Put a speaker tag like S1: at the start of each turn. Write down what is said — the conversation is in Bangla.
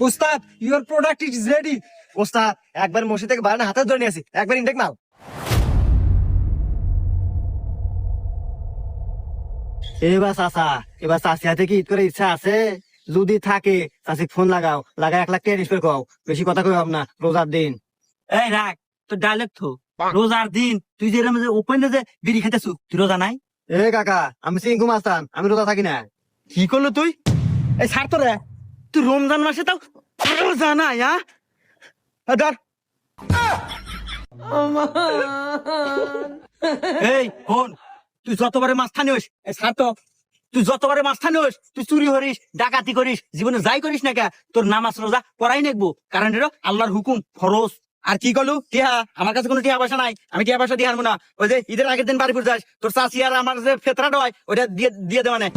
S1: উস্তাদ ইওর প্রোডাক্ট ইজ রেডি।
S2: ওস্তাদ একবার মসজিদ থেকে বানানো হাতে ধরে নিয়েছি, একবার ইনটেক মাল। এবার চাচা, এবার চাষি হাতে কি ঈদ করে ইচ্ছা আছে? যদি থাকে চাষি ফোন লাগাও, লাগায় 1 লাখ টাকা রিস্ক কও, বেশি কথা কই না, রোজার দিন।
S3: এই রাখ তো ডাইলেক্ট তো রোজার দিন তুই যে এরম যে ওপেনে যে বিড়ি খেতেছু তুই রোজা নাই?
S2: এ কাকা, আমি সিংকু মাস্তান, আমি রোজা থাকি না।
S3: কি করলো তুই? এই ছাড় তো রে, তুই রমজান মাসে তাও রোজা নাই? ধর। এই হন, তুই যতবারে মাছ থানিস, এই ছাড় তো, তুই যতবারে মাছ থানিস, তুই চুরি করিস, ডাকাতি করিস, জীবনে যাই করিস না কে, তোর নামাজ রোজা পড়াই নেকবো, কারণ এটা আল্লাহর হুকুম, ফরজ। আর কি করলু টিহা? আমার কাছে কোনো টিহা পয়সা নাই, আমি টিহা পয়সা দিয়ে আনবো না। ওই যে ঈদের আগের দিন বাড়িপুর যাস, তোর চাষি আর আমার যে ফেতরাটা হয় ওইটা দিয়ে দিয়ে দেওয়া নেই।